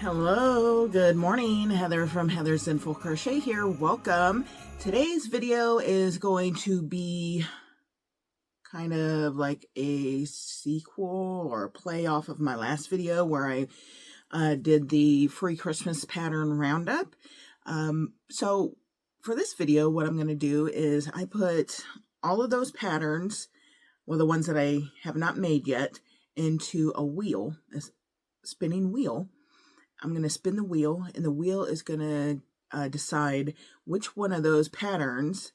Hello, good morning. Heather from Heather's Sinful Crochet here. Welcome. Today's video is going to be kind of like a sequel or a play off of my last video where I did the free Christmas pattern roundup. So for this video, what I'm going to do is I put all of those patterns, well, the ones that I have not made yet, into a wheel, a spinning wheel. I'm going to spin the wheel, and the wheel is going to decide which one of those patterns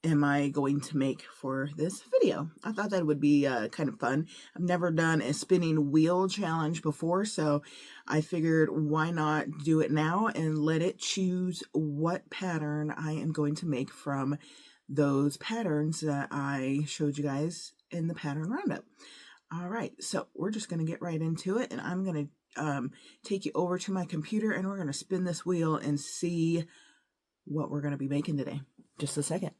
am I going to make for this video. I thought that would be kind of fun. I've never done a spinning wheel challenge before, so I figured why not do it now and let it choose what pattern I am going to make from those patterns that I showed you guys in the pattern roundup. All right, so we're just going to get right into it, and I'm going to take you over to my computer, and we're going to spin this wheel and see what we're going to be making today. Just a second.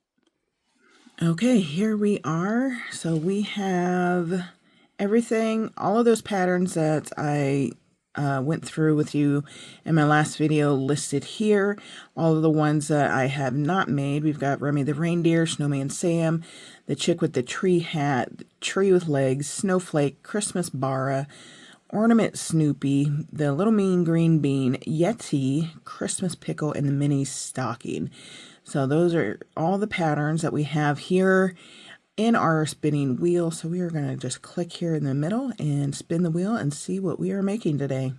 Okay, here we are. So we have everything, all of those patterns that I went through with you in my last video listed here. All of the ones that I have not made. We've got Remy the Reindeer, Snowman Sam, the Chick with the Tree Hat, Tree with Legs, Snowflake, Christmas Bara, Ornament Snoopy, the Little Mean Green Bean, Yeti, Christmas Pickle, and the Mini Stocking. So those are all the patterns that we have here in our spinning wheel. So we are going to just click here in the middle and spin the wheel and see what we are making today.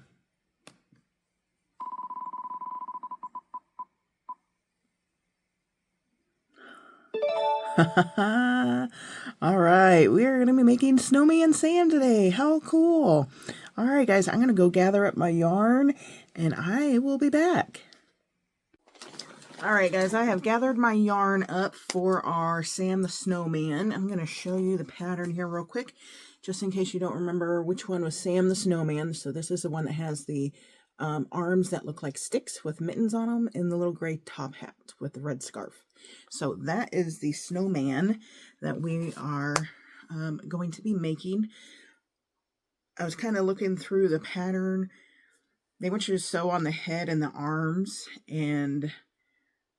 All right, we are going to be making Snowman Sam today. How cool. All right, guys, I'm going to go gather up my yarn, and I will be back. All right, guys, I have gathered my yarn up for our Sam the Snowman. I'm going to show you the pattern here real quick, just in case you don't remember which one was Sam the Snowman. So this is the one that has the arms that look like sticks with mittens on them and the little gray top hat with the red scarf. So that is the snowman that we are going to be making. I was kind of looking through the pattern. They want you to sew on the head and the arms, and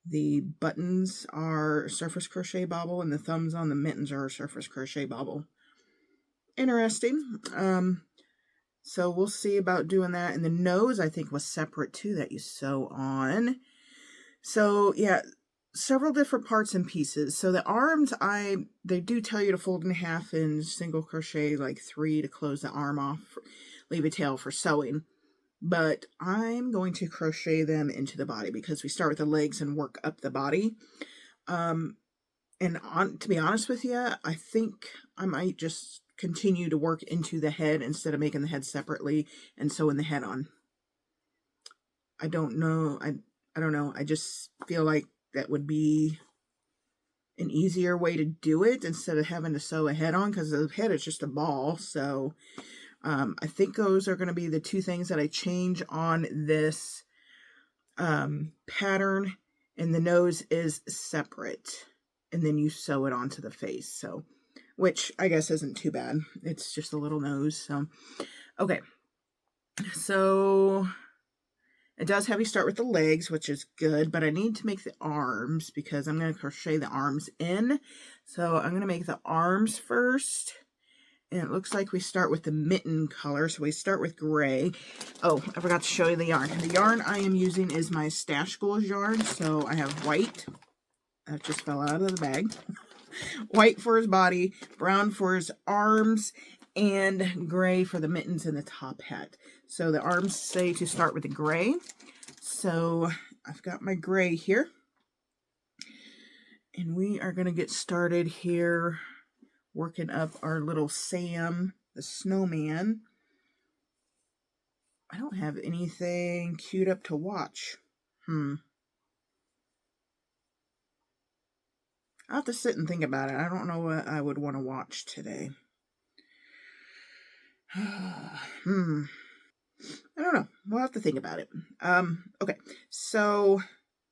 the buttons are surface crochet bobble, and the thumbs on the mittens are surface crochet bobble. Interesting. So we'll see about doing that. And the nose, I think, was separate too that you sew on. So yeah, several different parts and pieces. So the arms, they do tell you to fold in half and single crochet like 3 to close the arm off, leave a tail for sewing. But I'm going to crochet them into the body because we start with the legs and work up the body. To be honest with you, I think I might just continue to work into the head instead of making the head separately and sewing the head on. I don't know. I don't know. I just feel like that would be an easier way to do it instead of having to sew a head on, because the head is just a ball. So I think those are going to be the two things that I change on this pattern, and the nose is separate, and then you sew it onto the face. So, which I guess isn't too bad. It's just a little nose. So, okay. So it does have you start with the legs, which is good, but I need to make the arms because I'm going to crochet the arms in. So I'm going to make the arms first. And it looks like we start with the mitten color. So we start with gray. Oh, I forgot to show you the yarn. The yarn I am using is my Stash Goals yarn. So I have white. That just fell out of the bag. White for his body, brown for his arms, and gray for the mittens and the top hat. So the arms say to start with the gray. So I've got my gray here. And we are going to get started here working up our little Sam, the snowman. I don't have anything queued up to watch. I'll have to sit and think about it. I don't know what I would want to watch today. I don't know. We'll have to think about it. Okay, so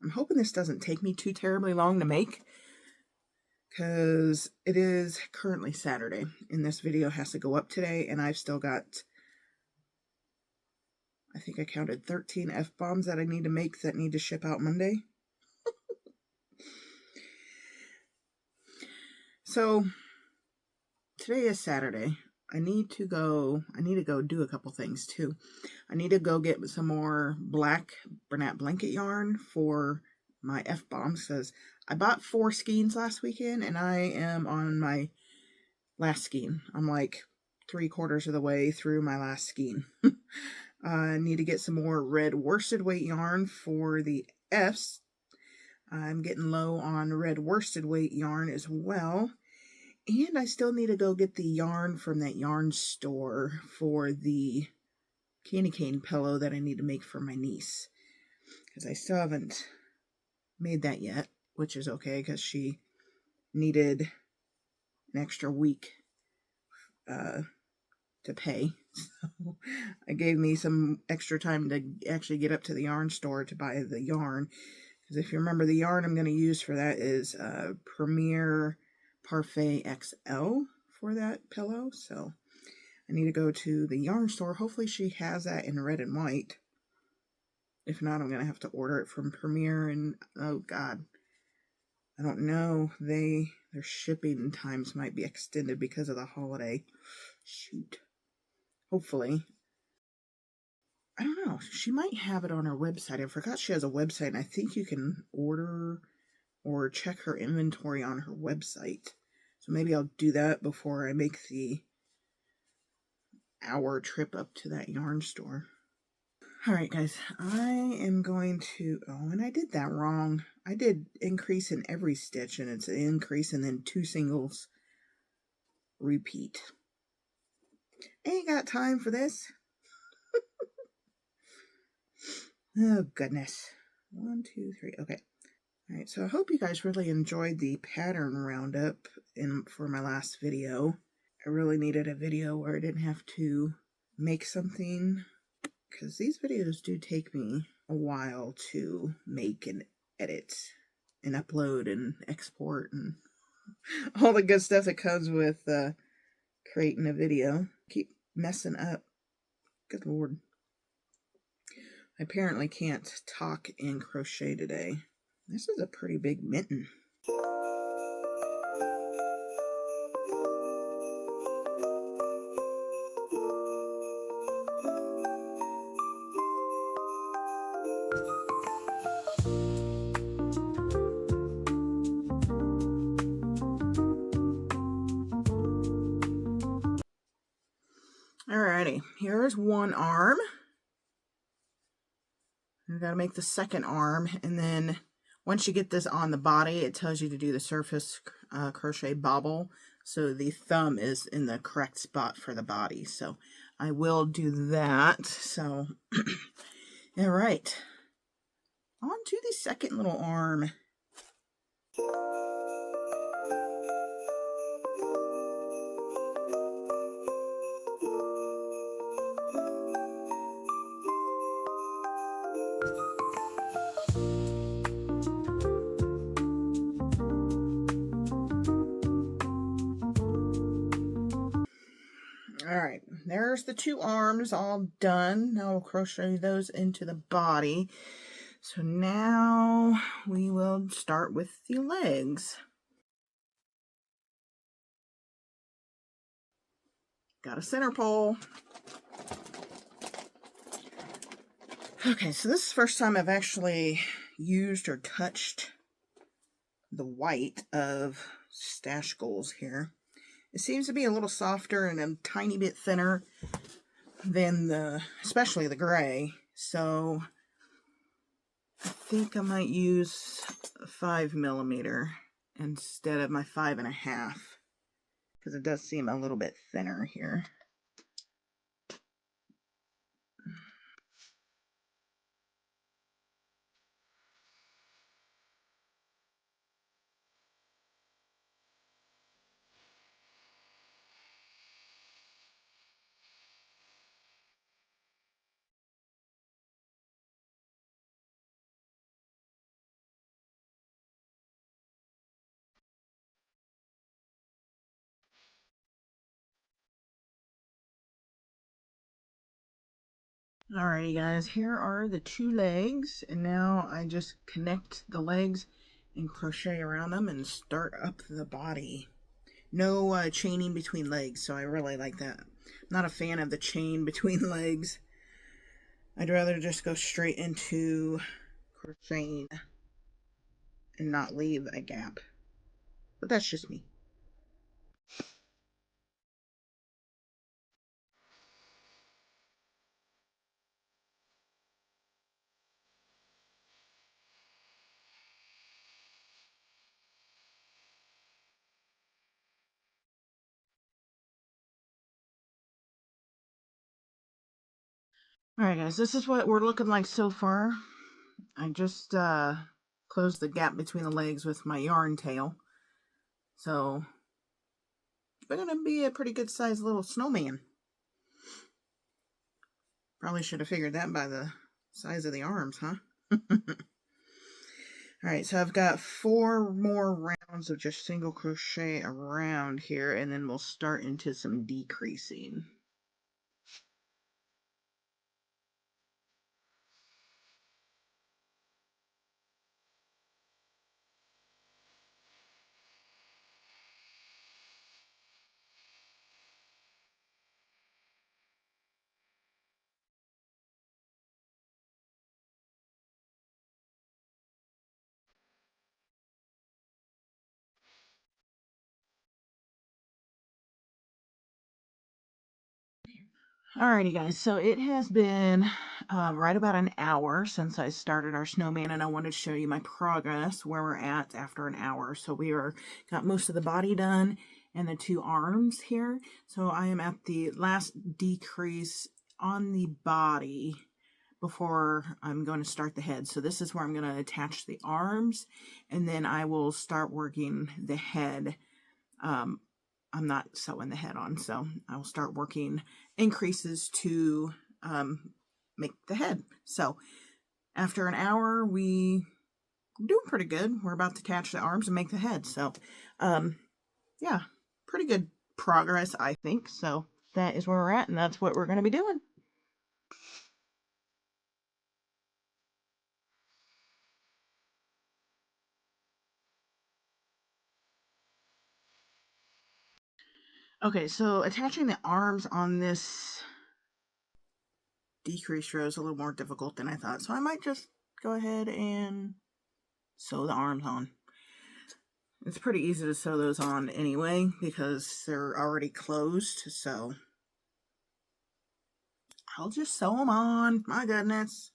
I'm hoping this doesn't take me too terribly long to make, because it is currently Saturday, and this video has to go up today, and I've still got, I think I counted 13 F-bombs that I need to make that need to ship out Monday. So today is Saturday. I need to go do a couple things too. I need to go get some more black Bernat blanket yarn for my F-bombs because I bought 4 skeins last weekend and I am on my last skein. I'm like 3/4 of the way through my last skein. I need to get some more red worsted weight yarn for the Fs. I'm getting low on red worsted weight yarn as well. And I still need to go get the yarn from that yarn store for the candy cane pillow that I need to make for my niece. Because I still haven't made that yet, which is okay because she needed an extra week to pay. So it gave me some extra time to actually get up to the yarn store to buy the yarn. Because if you remember, the yarn I'm going to use for that is Premier Parfait XL for that pillow. So I need to go to the yarn store. Hopefully she has that in red and white. If not, I'm going to have to order it from Premier. And oh God, I don't know. Their shipping times might be extended because of the holiday. Shoot. Hopefully. I don't know. She might have it on her website. I forgot she has a website, and I think you can order or check her inventory on her website. So maybe I'll do that before I make the hour trip up to that yarn store. Alright guys, I am going to, oh, and I did that wrong. I did increase in every stitch, and it's an increase and then 2 singles repeat. Ain't got time for this. Oh goodness. 1, 2, 3, okay. Alright, so I hope you guys really enjoyed the pattern roundup for my last video. I really needed a video where I didn't have to make something, because these videos do take me a while to make and edit and upload and export and all the good stuff that comes with creating a video. Keep messing up. Good Lord. I apparently can't talk in crochet today. This is a pretty big mitten. Alrighty, here's one arm. You gotta make the second arm, and then once you get this on the body, it tells you to do the surface crochet bobble, so the thumb is in the correct spot for the body. So I will do that. So all right, on to the second little arm. Alright, there's the 2 arms all done. Now we'll crochet those into the body. So now we will start with the legs. Got a center pole. Okay, so this is the first time I've actually used or touched the white of Stash Goals here. It seems to be a little softer and a tiny bit thinner than especially the gray. So I think I might use 5mm instead of my 5.5, because it does seem a little bit thinner here. Alrighty guys, here are the two legs, and now I just connect the legs and crochet around them and start up the body. No chaining between legs, so I really like that. I'm not a fan of the chain between legs. I'd rather just go straight into crocheting and not leave a gap. But that's just me. Alright guys, this is what we're looking like so far. I just closed the gap between the legs with my yarn tail. So it's gonna be a pretty good sized little snowman. Probably should have figured that by the size of the arms, huh? Alright, so I've got 4 more rounds of just single crochet around here, and then we'll start into some decreasing. Alrighty guys, so it has been right about an hour since I started our snowman, and I wanted to show you my progress, where we're at after an hour. So we got most of the body done and the 2 arms here. So I am at the last decrease on the body before I'm going to start the head. So this is where I'm going to attach the arms, and then I will start working the head. I'm not sewing the head on, so I'll start working increases to make the head. So after an hour, we doing pretty good. We're about to attach the arms and make the head. So yeah, pretty good progress, I think. So that is where we're at, and that's what we're going to be doing. Okay, so attaching the arms on this decrease row is a little more difficult than I thought. So I might just go ahead and sew the arms on. It's pretty easy to sew those on anyway because they're already closed, so I'll just sew them on. My goodness.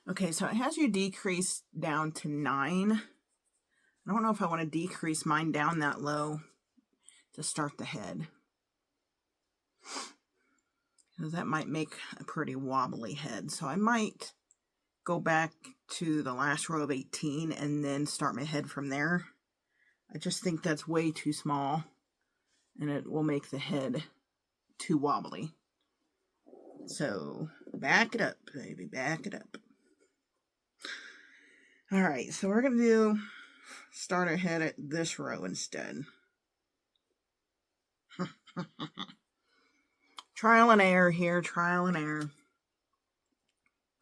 Okay, so it has you decrease down to 9. I don't know if I want to decrease mine down that low to start the head, because that might make a pretty wobbly head. So I might go back to the last row of 18 and then start my head from there. I just think that's way too small, and it will make the head too wobbly. So back it up, baby, back it up. All right, so we're going to start our head at this row instead. Trial and error here, trial and error.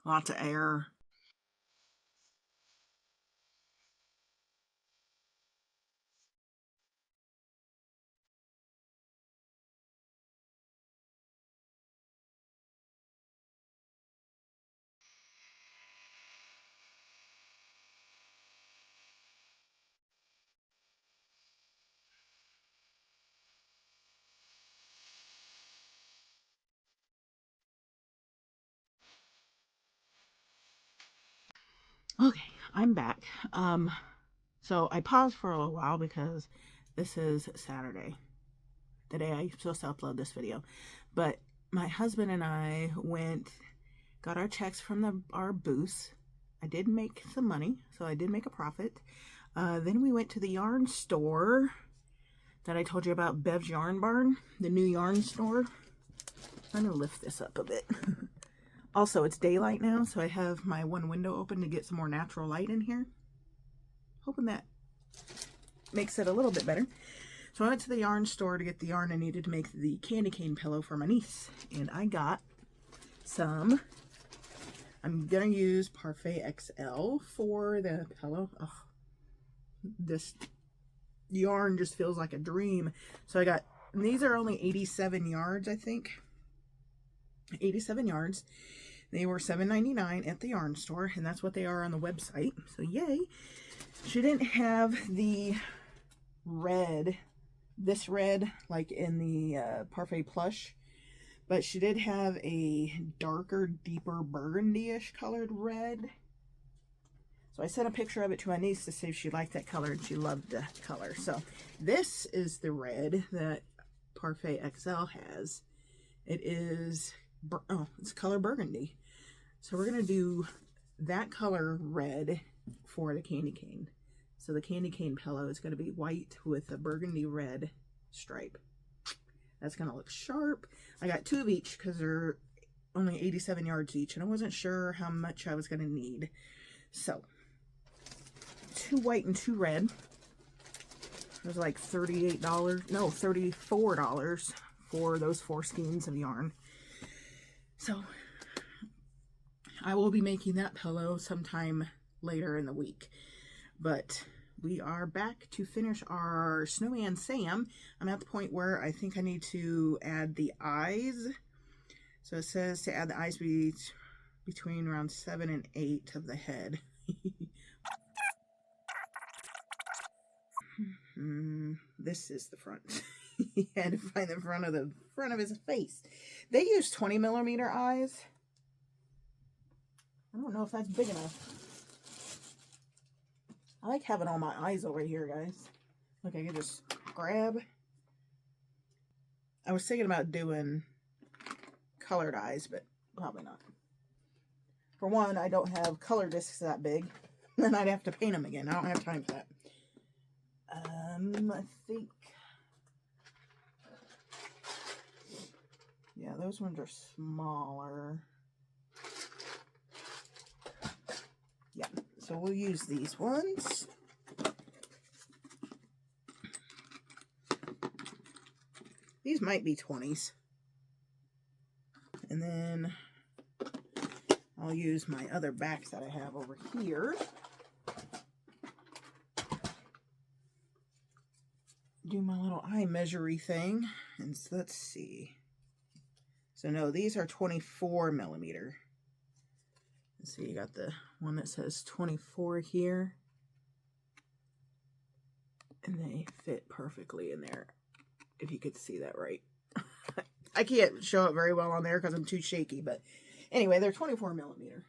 Lots of error. Okay, I'm back. So I paused for a little while because this is Saturday, the day I'm supposed to upload this video. But my husband and I got our checks from our booths. I did make some money, so I did make a profit. Then we went to the yarn store that I told you about, Bev's Yarn Barn, the new yarn store. I'm going to lift this up a bit. Also, it's daylight now, so I have my one window open to get some more natural light in here. Hoping that makes it a little bit better. So I went to the yarn store to get the yarn I needed to make the candy cane pillow for my niece. And I got some, I'm going to use Parfait XL for the pillow. Oh, this yarn just feels like a dream. So I got, and these are only 87 yards, I think. 87 yards. They were $7.99 at the yarn store, and that's what they are on the website. So yay. She didn't have the red, this red, like in the Parfait Plush, but she did have a darker, deeper burgundy-ish colored red. So I sent a picture of it to my niece to see if she liked that color, and she loved the color. So this is the red that Parfait XL has. It is, oh, it's color burgundy. So we're going to do that color red for the candy cane. So the candy cane pillow is going to be white with a burgundy red stripe. That's going to look sharp. I got 2 of each because they're only 87 yards each, and I wasn't sure how much I was going to need. So 2 white and 2 red. It was like $38, no, $34 for those 4 skeins of yarn. So I will be making that pillow sometime later in the week. But we are back to finish our Snowman Sam. I'm at the point where I think I need to add the eyes. So it says to add the eyes between around 7 and 8 of the head. This is the front. He had to find the front of his face. They use 20mm eyes. I don't know if that's big enough. I like having all my eyes over here, guys. Look, I can just grab. I was thinking about doing colored eyes, but probably not. For one, I don't have color discs that big. Then I'd have to paint them again. I don't have time for that. I think, yeah, those ones are smaller. Yeah, so we'll use these ones. These might be 20s. And then I'll use my other backs that I have over here. Do my little eye measury thing. And so let's see. So no, these are 24mm. Let's see, you got the one that says 24 here. And they fit perfectly in there, if you could see that right. I can't show it very well on there because I'm too shaky, but anyway, they're 24mm.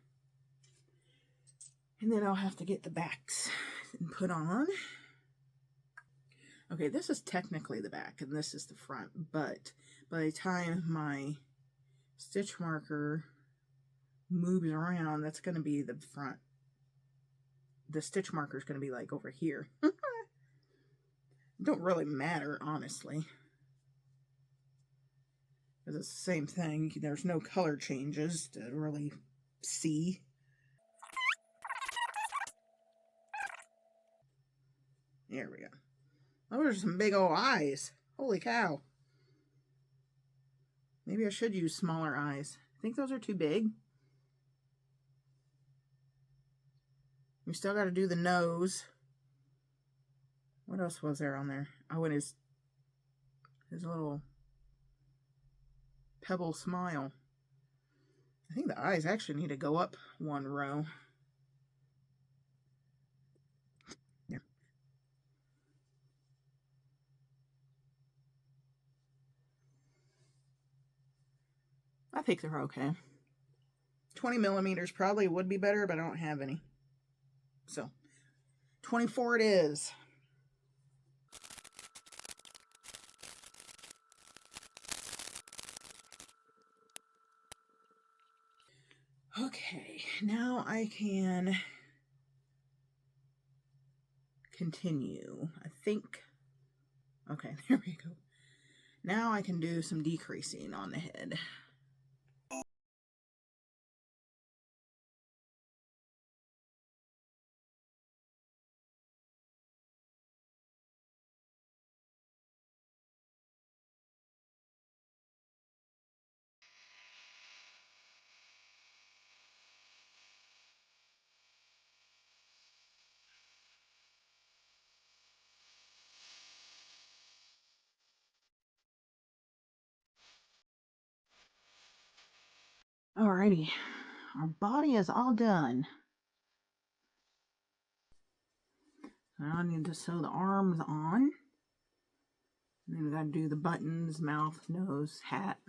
And then I'll have to get the backs and put on. Okay, this is technically the back and this is the front, but by the time my stitch marker moves around, that's going to be the front. The stitch marker is going to be like over here. Don't really matter, honestly, because it's the same thing. There's no color changes to really see. There we go. Those are some big old eyes. Holy cow. Maybe I should use smaller eyes. I think those are too big. We still got to do the nose. What else was there on there? Oh, and his little pebble smile. I think the eyes actually need to go up 1 row. There. I think they're okay. 20mm probably would be better, but I don't have any. So, 24 it is. Okay, now I can continue. I think, okay, there we go. Now I can do some decreasing on the head. Alrighty, our body is all done. Now I need to sew the arms on. And then we gotta do the buttons, mouth, nose, hat.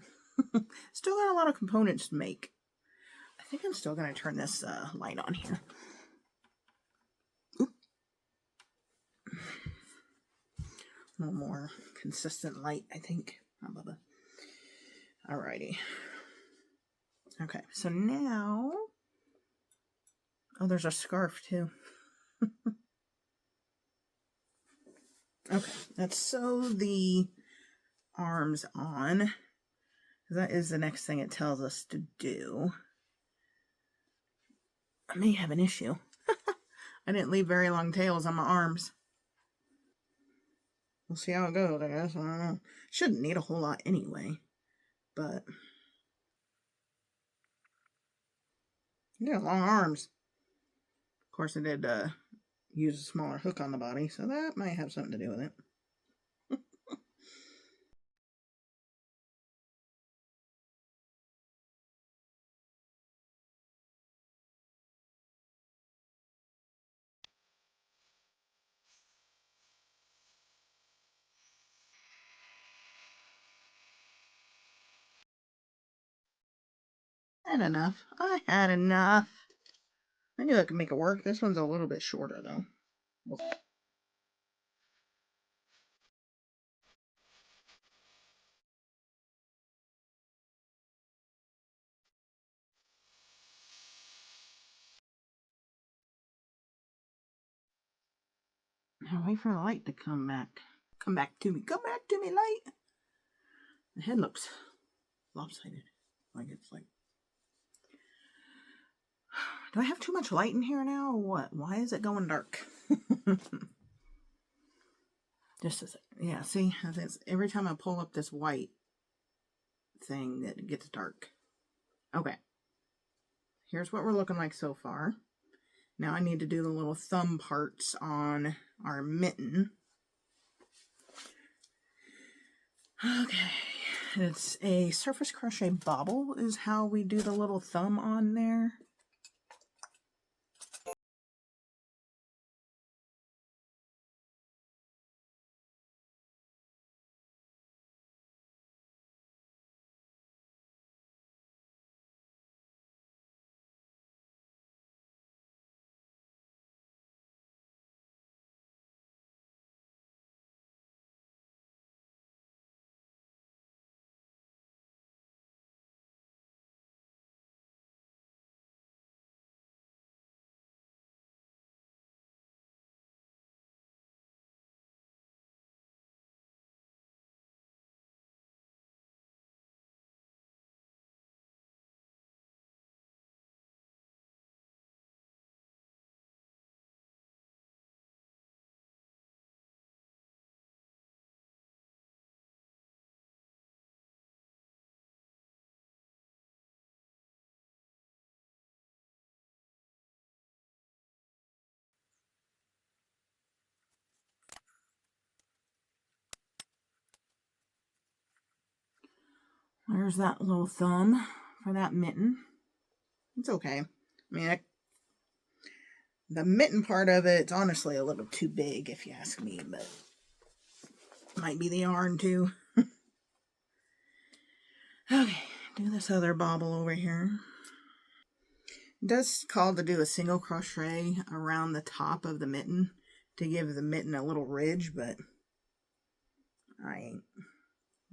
Still got a lot of components to make. I think I'm still gonna turn this light on here. Oop. A little more consistent light, I think. Alrighty. Okay, so now... Oh, there's a scarf too. Okay, let's sew the arms on. That is the next thing it tells us to do. I may have an issue. I didn't leave very long tails on my arms. We'll see how it goes, I guess. I don't know. Shouldn't need a whole lot anyway, but... Yeah, long arms. Of course, I did use a smaller hook on the body, so that might have something to do with it. I had enough. I had enough. I knew I could make it work. This one's a little bit shorter, though. Now wait for the light to come back. Come back to me. Come back to me, light. The head looks lopsided. Like it's like... Do I have too much light in here now or what? Why is it going dark? Just a second. Yeah, see? Every time I pull up this white thing, it gets dark. Okay. Here's what we're looking like so far. Now I need to do the little thumb parts on our mitten. Okay. It's a surface crochet bobble is how we do the little thumb on there. There's that little thumb for that mitten. It's okay. I mean, the mitten part of it's honestly a little too big if you ask me, but might be the yarn too. Okay, do this other bobble over here. It does call to do a single crochet around the top of the mitten to give the mitten a little ridge, but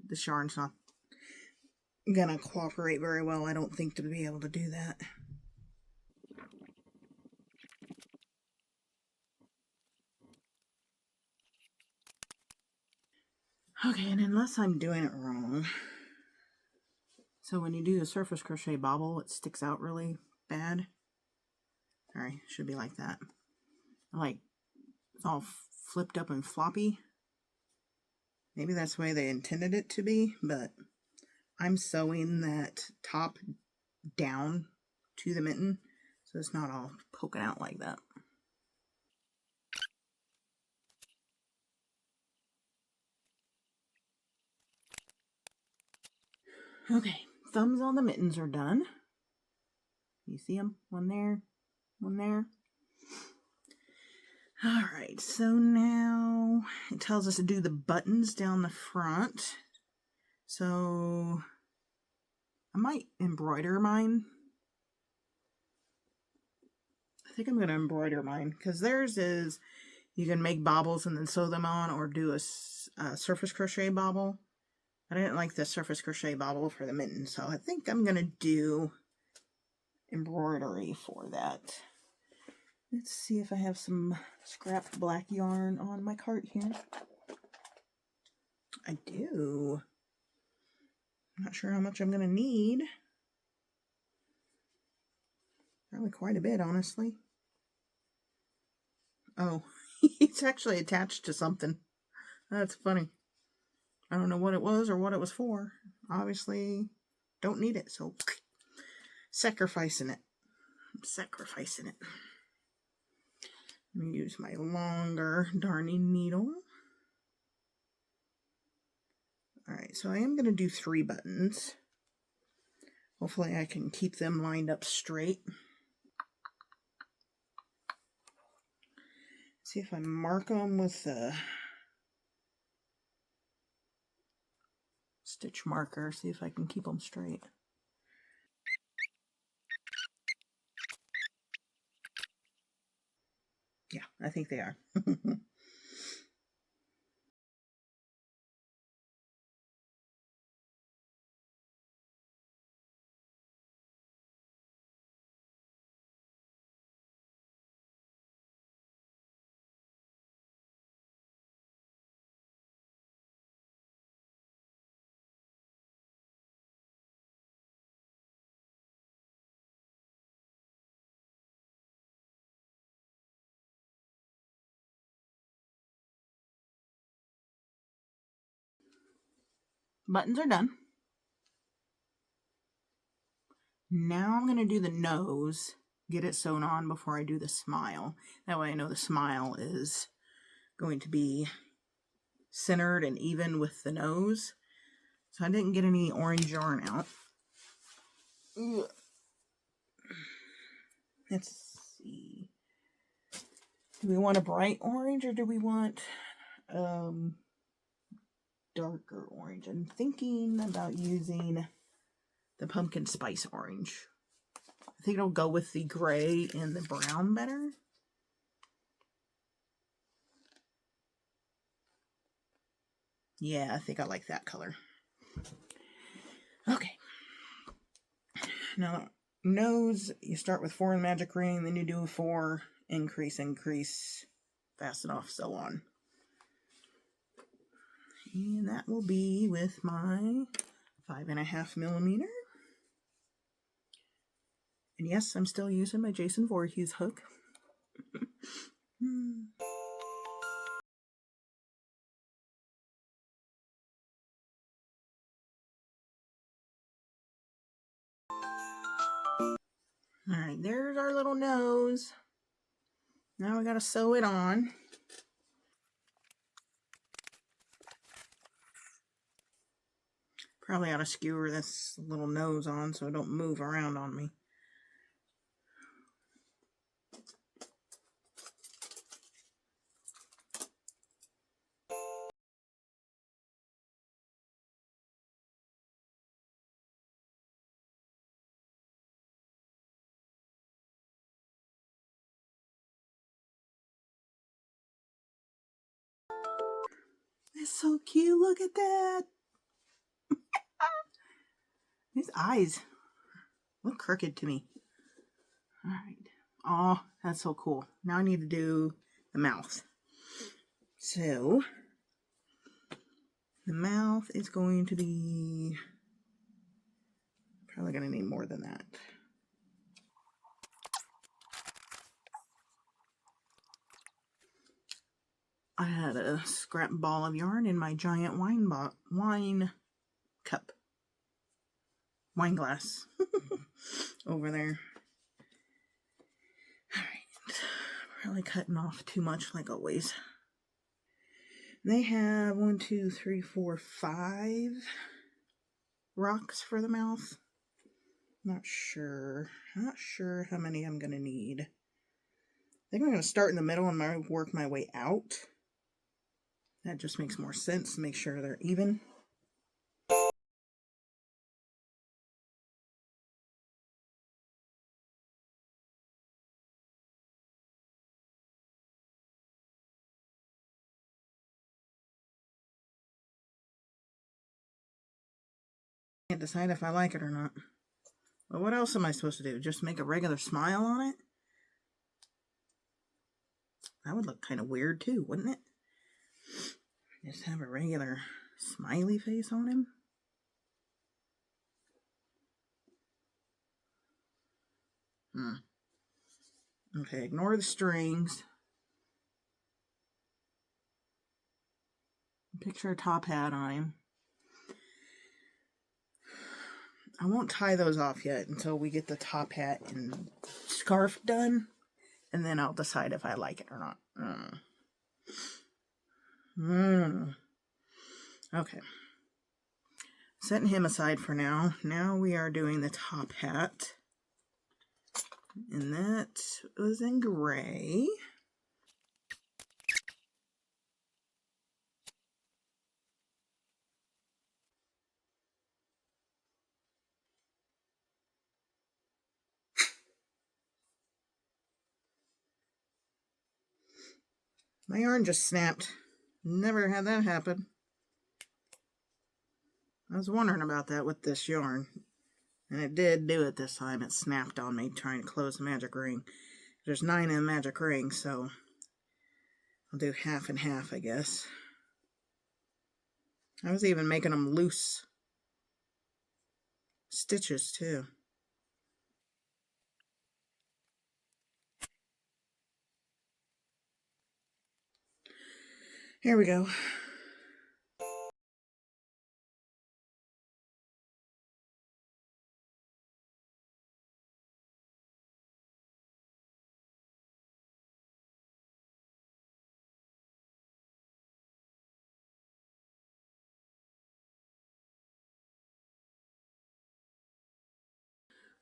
this yarn's not gonna cooperate very well, I don't think, to be able to do that. Okay, and unless I'm doing it wrong, so when you do a surface crochet bobble, it sticks out really bad. Sorry, should be like that. Like, it's all flipped up and floppy. Maybe that's the way they intended it to be, but I'm sewing that top down to the mitten, so it's not all poking out like that. Okay, thumbs on the mittens are done. You see them? One there, one there. All right, so now it tells us to do the buttons down the front. So I might embroider mine. I think I'm going to embroider mine because theirs is you can make bobbles and then sew them on, or do a surface crochet bobble. I didn't like the surface crochet bobble for the mitten, so I think I'm going to do embroidery for that. Let's see if I have some scrap black yarn on my cart here. I do. I'm not sure how much I'm going to need. Probably quite a bit, honestly. Oh, it's actually attached to something. That's funny. I don't know what it was or what it was for. Obviously, don't need it, so sacrificing it. I'm sacrificing it. Let me use my longer darning needle. Alright, so I am going to do 3 buttons. Hopefully I can keep them lined up straight. See if I mark them with the stitch marker, see if I can keep them straight. Yeah, I think they are. Buttons are done. Now I'm going to do the nose, get it sewn on before I do the smile. That way I know the smile is going to be centered and even with the nose. So I didn't get any orange yarn out. Let's see. Do we want a bright orange or do we want darker orange? I'm thinking about using the pumpkin spice orange. I think it'll go with the gray and the brown better. Yeah, I think I like that color. Okay. Now, nose, you start with 4 in magic ring, then you do 4, increase, increase, fasten off, so on. And that will be with my 5.5 millimeter. And yes, I'm still using my Jason Voorhees hook. Alright, there's our little nose. Now we gotta sew it on. Probably ought to skewer this little nose on so it don't move around on me. That's so cute. Look at that. His eyes look crooked to me. All right. Oh, that's so cool. Now I need to do the mouth. So the mouth is going to be probably going to need more than that. I had a scrap ball of yarn in my giant wine glass over there. Alright, probably cutting off too much like always. They have 1, 2, 3, 4, 5 rocks for the mouth. Not sure how many I'm going to need. I think I'm going to start in the middle and work my way out. That just makes more sense to make sure they're even. Can't decide if I like it or not. Well, what else am I supposed to do? Just make a regular smile on it? That would look kind of weird too, wouldn't it? Just have a regular smiley face on him? Okay, ignore the strings. Picture a top hat on him. I won't tie those off yet until we get the top hat and scarf done, and then I'll decide if I like it or not. Okay. Setting him aside for now. Now we are doing the top hat. And that was in gray. My yarn just snapped. Never had that happen. I was wondering about that with this yarn. And it did do it this time. It snapped on me trying to close the magic ring. There's 9 in the magic ring, so I'll do half and half, I guess. I was even making them loose stitches too. Here we go.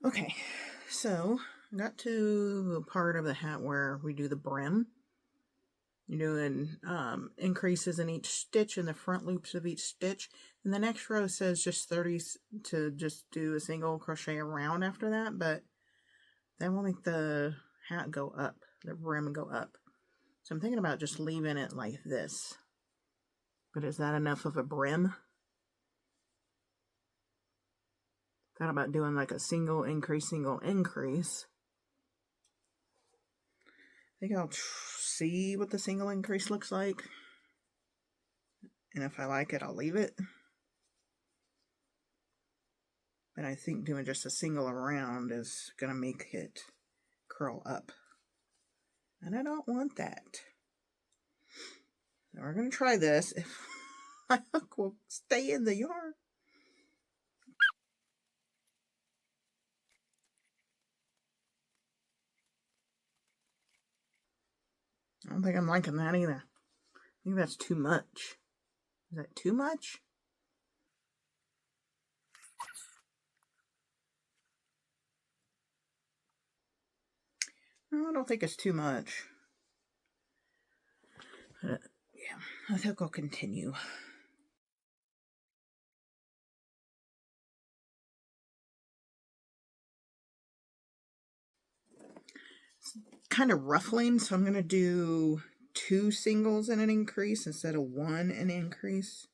Okay, so I got to the part of the hat where we do the brim. You're doing increases in each stitch in the front loops of each stitch. And the next row says just 30 to just do a single crochet around after that, but that will make the hat go up, the brim go up. So I'm thinking about just leaving it like this. But is that enough of a brim? Thought about doing like a single increase. I think I'll see what the single increase looks like. And if I like it, I'll leave it. But I think doing just a single around is going to make it curl up. And I don't want that. So we're going to try this. If my hook will stay in the yarn. I don't think I'm liking that either. I think that's too much. Is that too much? No, I don't think it's too much. But, yeah, I think I'll continue. It's kind of ruffling, so I'm going to do 2 singles and an increase instead of 1 and increase.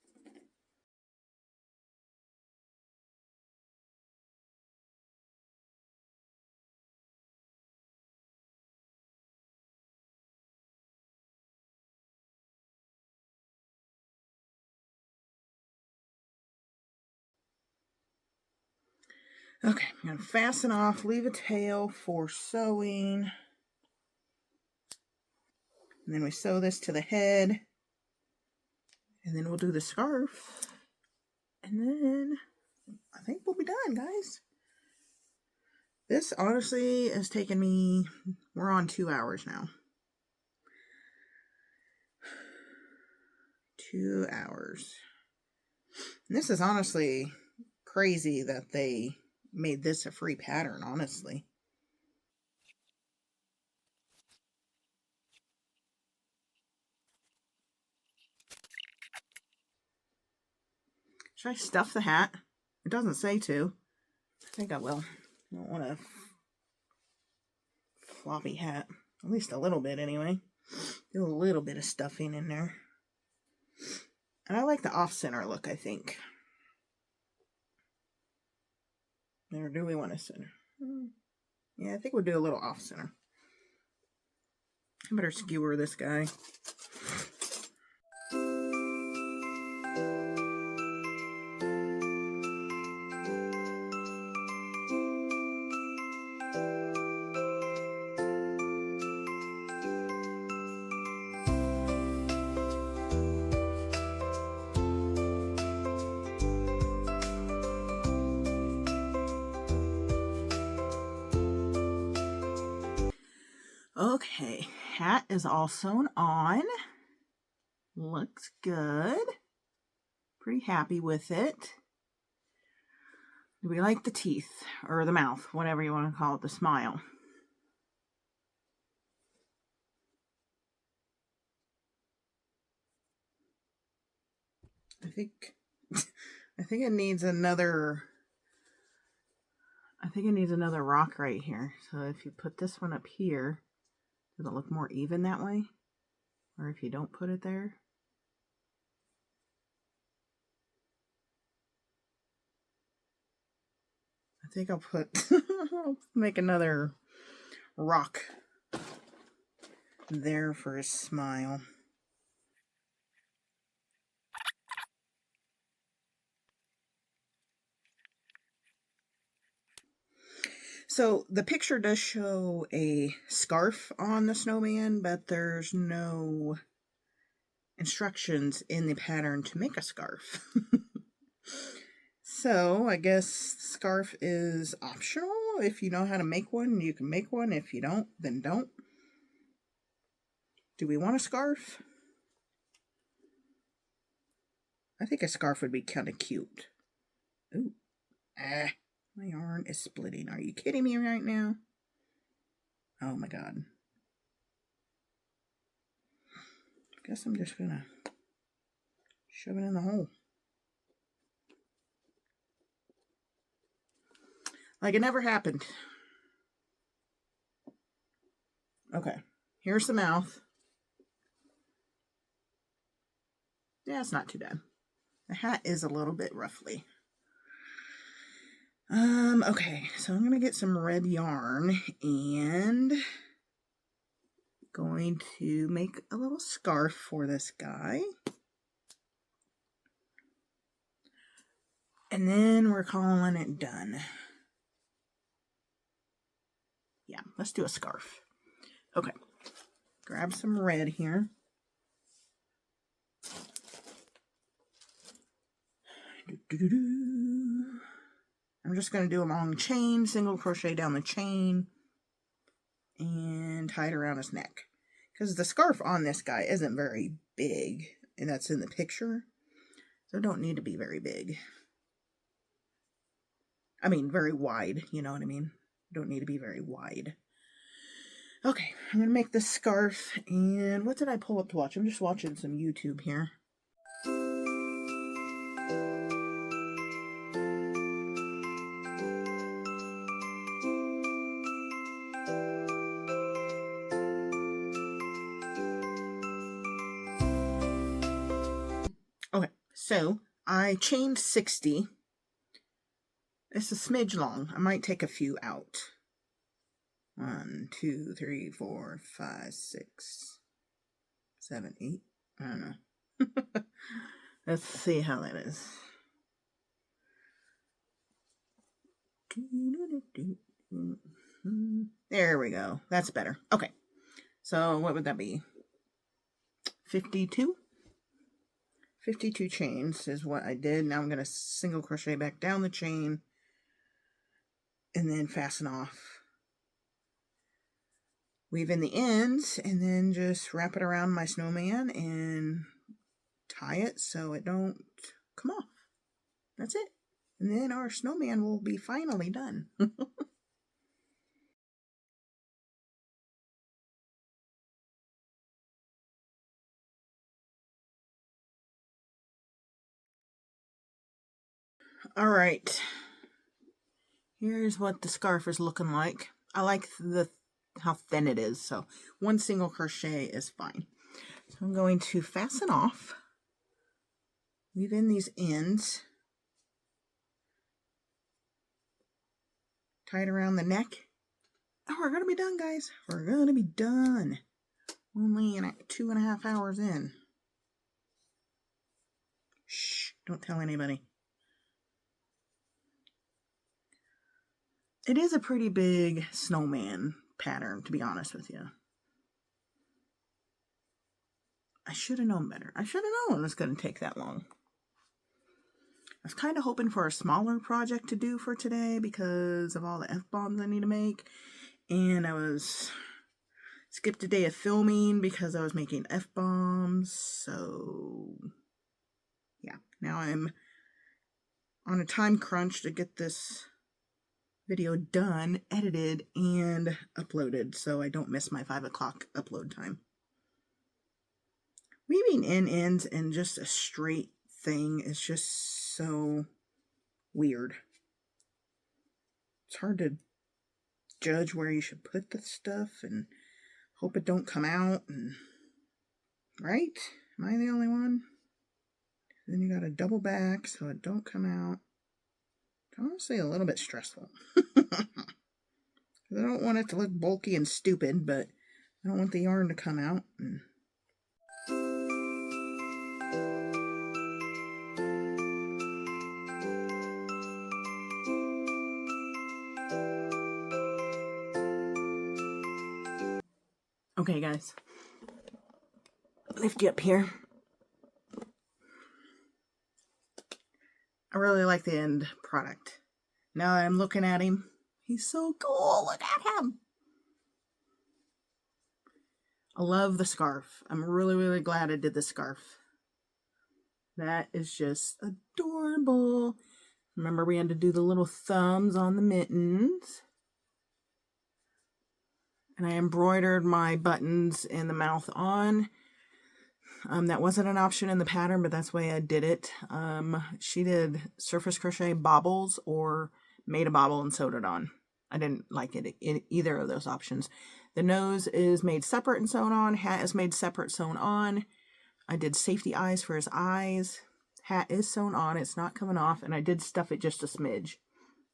Okay, I'm going to fasten off, leave a tail for sewing. And then we sew this to the head. And then we'll do the scarf. And then I think we'll be done, guys. This honestly has taken me, we're on 2 hours now. 2 hours. And this is honestly crazy that they made this a free pattern, honestly. Should I stuff the hat? It doesn't say to. I think I will. I don't want a floppy hat. At least a little bit, anyway. Do a little bit of stuffing in there. And I like the off-center look, I think. Or do we want to center? Yeah, I think we'll do a little off-center. I better skewer this guy. Okay, hat is all sewn on. Looks good. Pretty happy with it. Do we like the teeth, or the mouth, whatever you want to call it, the smile? I think it needs another rock right here. So if you put this one up here, does it look more even that way? Or if you don't put it there? I think I'll I'll make another rock there for his smile. So the picture does show a scarf on the snowman, but there's no instructions in the pattern to make a scarf. So I guess scarf is optional. If you know how to make one, you can make one. If you don't, then don't. Do we want a scarf? I think a scarf would be kind of cute. Ooh. My yarn is splitting. Are you kidding me right now? Oh my god. Guess I'm just gonna shove it in the hole. Like it never happened. Okay, here's the mouth. Yeah, it's not too bad. The hat is a little bit roughly. Okay, so I'm gonna get some red yarn and going to make a little scarf for this guy. And then we're calling it done. Yeah, let's do a scarf. Okay, grab some red here. I'm just going to do a long chain, single crochet down the chain, and tie it around his neck. Because the scarf on this guy isn't very big, and that's in the picture. So it don't need to be very big. I mean, very wide, you know what I mean? Don't need to be very wide. Okay, I'm going to make this scarf, and what did I pull up to watch? I'm just watching some YouTube here. Okay, so I chained 60. It's a smidge long. I might take a few out. 1, 2, 3, 4, 5, 6, 7, 8. I don't know. Let's see how that is. There we go. That's better. Okay. So what would that be? 52? 52 chains is what I did. Now I'm going to single crochet back down the chain and then fasten off. Weave in the ends and then just wrap it around my snowman and tie it so it don't come off. That's it. And then our snowman will be finally done. All right. Here's what the scarf is looking like. I like how thin it is, so one single crochet is fine. So I'm going to fasten off, weave in these ends, tie it around the neck. Oh, we're gonna be done, guys. We're gonna be done. Only 2.5 hours in. Shh, don't tell anybody. It is a pretty big snowman pattern, to be honest with you. I should have known better. I should have known it was going to take that long. I was kind of hoping for a smaller project to do for today because of all the F-bombs I need to make. And I skipped a day of filming because I was making F-bombs. So, yeah. Now I'm on a time crunch to get this video done, edited, and uploaded so I don't miss my 5 o'clock upload time. Weaving in ends in just a straight thing is just so weird. It's hard to judge where you should put the stuff and hope it don't come out. And right? Am I the only one? Then you gotta double back so it don't come out. It's honestly a little bit stressful. I don't want it to look bulky and stupid, but I don't want the yarn to come out. Okay, guys. Lift you up here. I really like the end product. Now that I'm looking at him, he's so cool. Look at him. I love the scarf. I'm really, really glad I did the scarf. That is just adorable. Remember, we had to do the little thumbs on the mittens. And I embroidered my buttons and the mouth on. That wasn't an option in the pattern, but that's the way I did it. She did surface crochet bobbles or made a bobble and sewed it on. I didn't like it in either of those options. The nose is made separate and sewn on. Hat is made separate, sewn on. I did safety eyes for his eyes. Hat is sewn on. It's not coming off. And I did stuff it just a smidge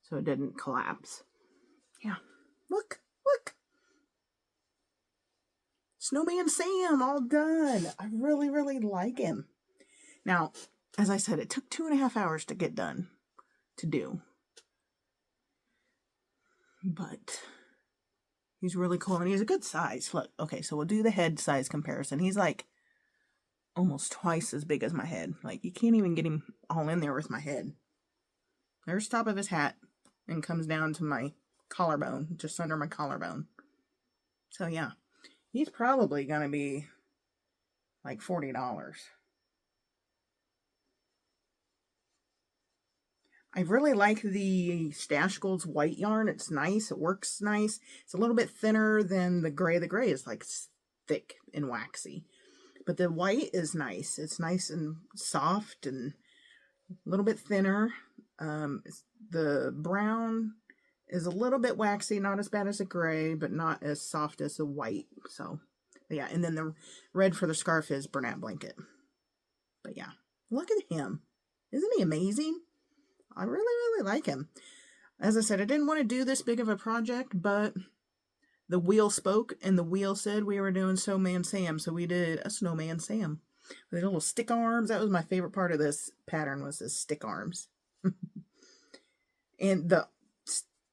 so it didn't collapse. Yeah. Look. Look. Snowman Sam, all done. I really, really like him. Now, as I said, it took 2.5 hours to get done, to do. But he's really cool, and he's a good size. Look, okay, so we'll do the head size comparison. He's like almost twice as big as my head. Like, you can't even get him all in there with my head. There's the top of his hat, and comes down to my collarbone, just under my collarbone. So, yeah. He's probably going to be like $40. I really like the Stash Gold's white yarn. It's nice. It works nice. It's a little bit thinner than the gray. The gray is like thick and waxy. But the white is nice. It's nice and soft and a little bit thinner. The brown is a little bit waxy, not as bad as the gray, but not as soft as the white. So, yeah. And then the red for the scarf is Bernat Blanket. But yeah, look at him. Isn't he amazing? I really, really like him. As I said, I didn't want to do this big of a project, but the wheel spoke and the wheel said we were doing Snowman Sam. So we did a Snowman Sam with the little stick arms. That was my favorite part of this pattern, was the stick arms. And the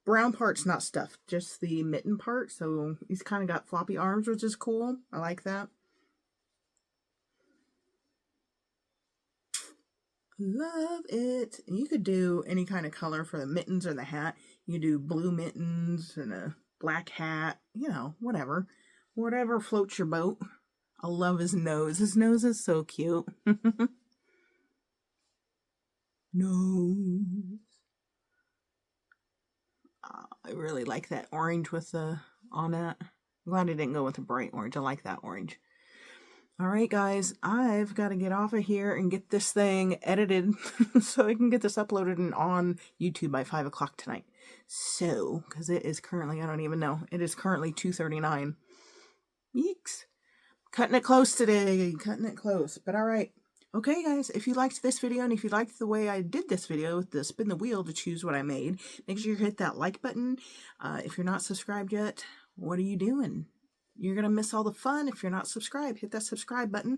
brown part's not stuffed, just the mitten part. So he's kind of got floppy arms, which is cool. I like that. Love it. And you could do any kind of color for the mittens or the hat. You could do blue mittens and a black hat, you know, whatever. Whatever floats your boat. I love his nose. His nose is so cute. Nose. I really like that orange with the on that. I'm glad I didn't go with a bright orange. I like that orange. All right, guys, I've got to get off of here and get this thing edited so I can get this uploaded and on YouTube by 5 o'clock tonight. So, because it is currently, I don't even know, it is currently 2:39. Yeeks. Cutting it close today, cutting it close, but all right. Okay, guys, if you liked this video and if you liked the way I did this video with the spin the wheel to choose what I made, make sure you hit that like button. If you're not subscribed yet, what are you doing? You're going to miss all the fun if you're not subscribed. Hit that subscribe button.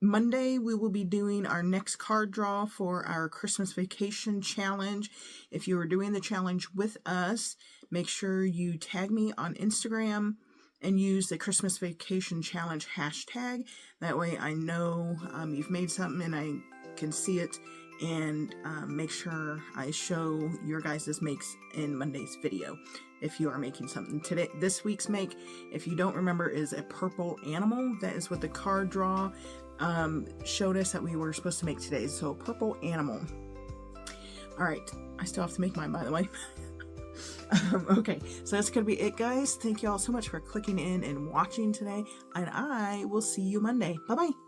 Monday, we will be doing our next card draw for our Christmas Vacation Challenge. If you are doing the challenge with us, make sure you tag me on Instagram and use the Christmas Vacation Challenge hashtag. That way I know you've made something and I can see it, and make sure I show your guys' makes in Monday's video if you are making something. This week's make, if you don't remember, is a purple animal. That is what the card draw showed us that we were supposed to make today. So purple animal. All right, I still have to make mine, by the way. Okay, so that's gonna be it, guys. Thank you all so much for clicking in and watching today, and I will see you Monday. Bye bye.